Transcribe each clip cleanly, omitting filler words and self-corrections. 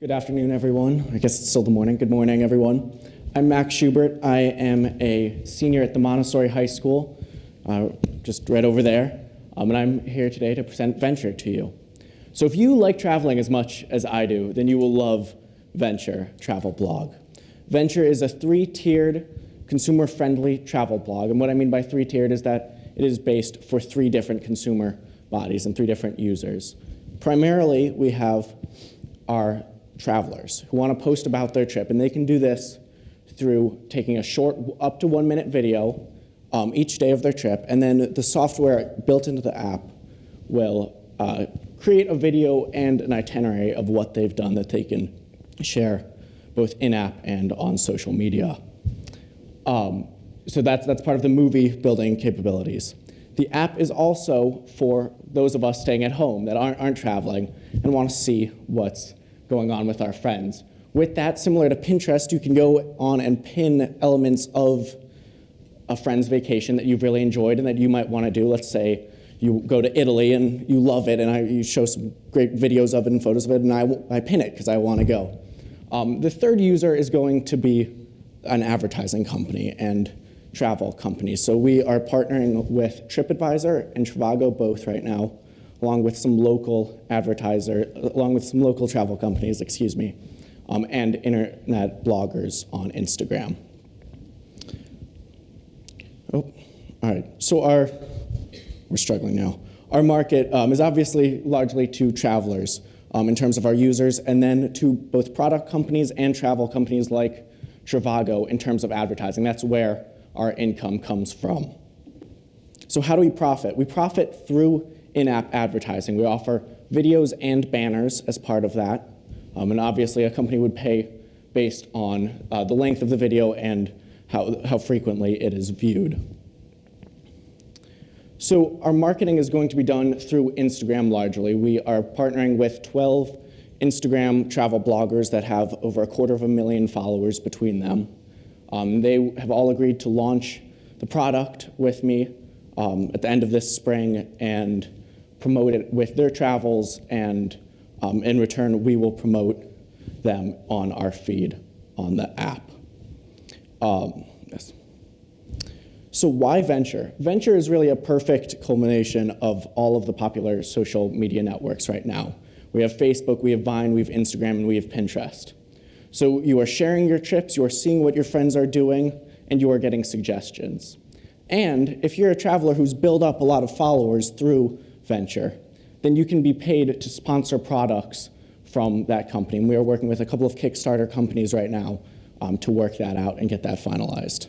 Good afternoon, everyone. I guess it's still the morning. Good morning, everyone. I'm Max Schubert. I am a senior at the Montessori High School, just right over there, and I'm here today to present Venture to you. So if you like traveling as much as I do, then you will love Venture Travel Blog. Venture is a three-tiered, consumer-friendly travel blog, and what I mean by three-tiered is that it is based for three different consumer bodies and three different users. Primarily, we have our travelers who want to post about their trip, and they can do this through taking a short, up to 1 minute video each day of their trip, and then the software built into the app will create a video and an itinerary of what they've done that they can share both in-app and on social media. So that's part of the movie building capabilities. The app is also for those of us staying at home that aren't traveling and want to see what's going on with our friends. With that, similar to Pinterest, you can go on and pin elements of a friend's vacation that you've really enjoyed and that you might want to do. Let's say you go to Italy and you love it, and you show some great videos of it and photos of it, and I pin it because I want to go. The third user is going to be an advertising company and travel companies. So we are partnering with TripAdvisor and Trivago both right now, along with some local travel companies, and internet bloggers on Instagram. Oh, all right. So we're struggling now. Our market is obviously largely to travelers in terms of our users, and then to both product companies and travel companies like Trivago in terms of advertising. That's where our income comes from. So how do we profit? We profit through in-app advertising. We offer videos and banners as part of that. And obviously, a company would pay based on the length of the video and how frequently it is viewed. So our marketing is going to be done through Instagram largely. We are partnering with 12 Instagram travel bloggers that have over 250,000 followers between them. They have all agreed to launch the product with me at the end of this spring and promote it with their travels, and in return, we will promote them on our feed on the app. Yes. So why Venture? Venture is really a perfect culmination of all of the popular social media networks right now. We have Facebook, we have Vine, we have Instagram, and we have Pinterest. So you are sharing your trips, you are seeing what your friends are doing, and you are getting suggestions. And if you're a traveler who's built up a lot of followers through Venture, then you can be paid to sponsor products from that company. And we are working with a couple of Kickstarter companies right now to work that out and get that finalized.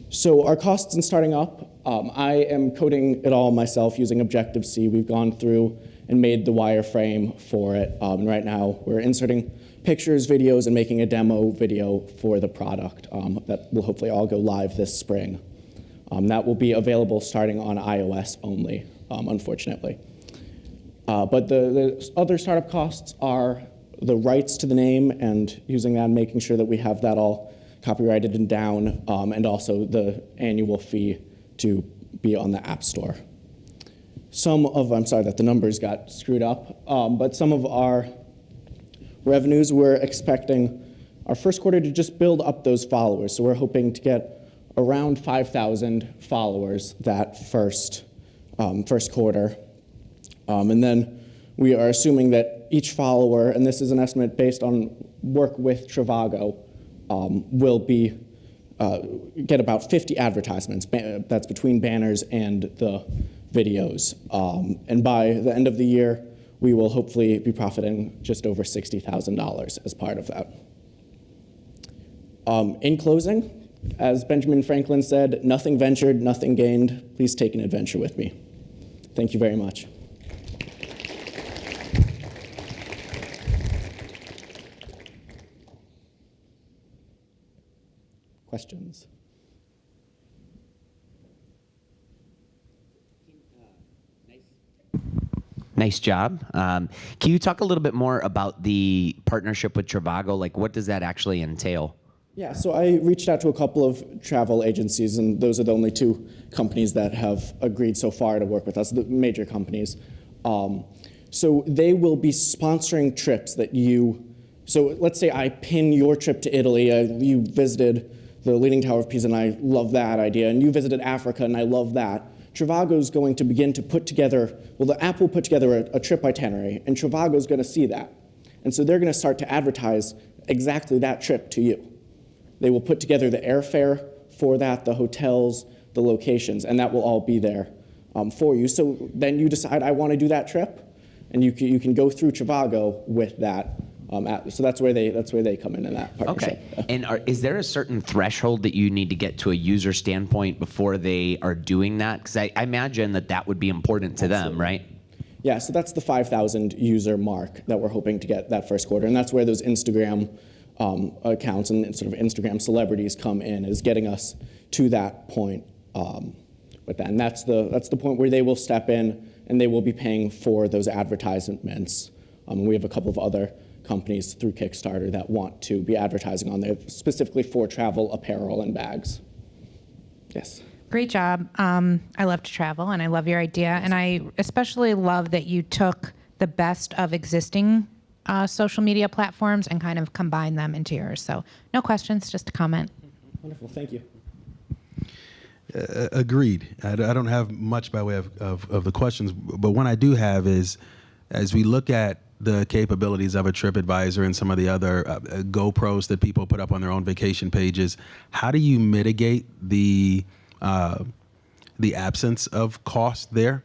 So our costs in starting up, I am coding it all myself using Objective-C. We've gone through and made the wireframe for it. And right now, we're inserting pictures, videos, and making a demo video for the product that will hopefully all go live this spring. That will be available starting on iOS only, unfortunately. But the other startup costs are the rights to the name and using that and making sure that we have that all copyrighted and down, and also the annual fee to be on the App Store. I'm sorry that the numbers got screwed up, but some of our revenues, we're expecting our first quarter to just build up those followers. So we're hoping to get around 5,000 followers that first quarter. And then we are assuming that each follower, and this is an estimate based on work with Trivago, will get about 50 advertisements. That's between banners and the videos. And by the end of the year, we will hopefully be profiting just over $60,000 as part of that. In closing, as Benjamin Franklin said, nothing ventured, nothing gained. Please take an adventure with me. Thank you very much. Questions? Nice job. Can you talk a little bit more about the partnership with Trivago? Like, what does that actually entail? Yeah, so I reached out to a couple of travel agencies, and those are the only two companies that have agreed so far to work with us, the major companies. So they will be sponsoring trips that so let's say I pin your trip to Italy, you visited the Leaning Tower of Pisa and I love that idea, and you visited Africa and I love that. Trivago's going to begin to put together, well, the app will put together a trip itinerary, and Trivago's going to see that. And so they're going to start to advertise exactly that trip to you. They will put together the airfare for that, the hotels, the locations, and that will all be there for you. So then you decide, I want to do that trip, and you can go through Trivago with that. So that's where they come in that partnership. Okay. And is there a certain threshold that you need to get to a user standpoint before they are doing that? Because I imagine that would be important to them, right? Yeah, so that's the 5,000 user mark that we're hoping to get that first quarter, and that's where those Instagram accounts and sort of Instagram celebrities come in, is getting us to that point with that. And that's the point where they will step in and they will be paying for those advertisements. We have a couple of other companies through Kickstarter that want to be advertising on there specifically for travel, apparel, and bags. Yes. Great job. I love to travel, and I love your idea. And I especially love that you took the best of existing social media platforms and kind of combined them into yours. So no questions, just a comment. Wonderful, thank you. Agreed. I don't have much by way of the questions, but one I do have is, as we look at the capabilities of a TripAdvisor and some of the other GoPros that people put up on their own vacation pages, how do you mitigate the absence of cost there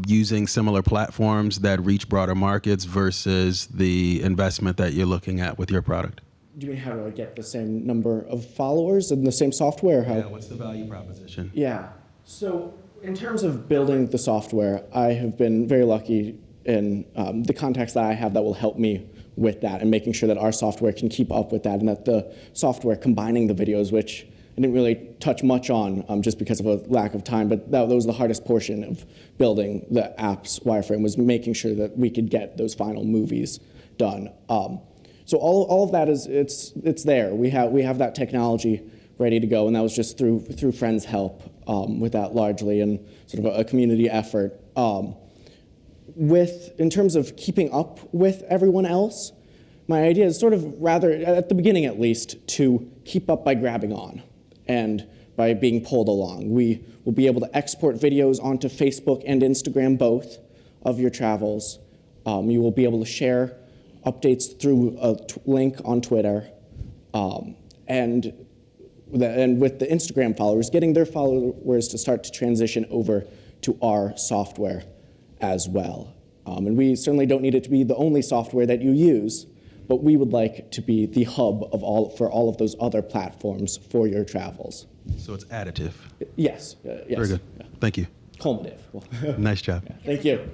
using similar platforms that reach broader markets versus the investment that you're looking at with your product? Do you mean how do I get the same number of followers and the same software? Yeah, what's the value proposition? Yeah, so in terms of building the software, I have been very lucky in the contacts that I have that will help me with that and making sure that our software can keep up with that, and that the software combining the videos, which I didn't really touch much on just because of a lack of time, but that was the hardest portion of building the app's wireframe, was making sure that we could get those final movies done. So all of that it's there. We have that technology ready to go, and that was just through friends' help with that largely, and sort of a community effort. In terms of keeping up with everyone else, my idea is sort of rather, at the beginning at least, to keep up by grabbing on and by being pulled along. We will be able to export videos onto Facebook and Instagram, both, of your travels. You will be able to share updates through a link on Twitter. And with the Instagram followers, getting their followers to start to transition over to our software as well. And we certainly don't need it to be the only software that you use, but we would like to be the hub for all of those other platforms for your travels. So it's additive. Yes. Yes. Very good. Thank you. Culminative. Nice job. Thank you.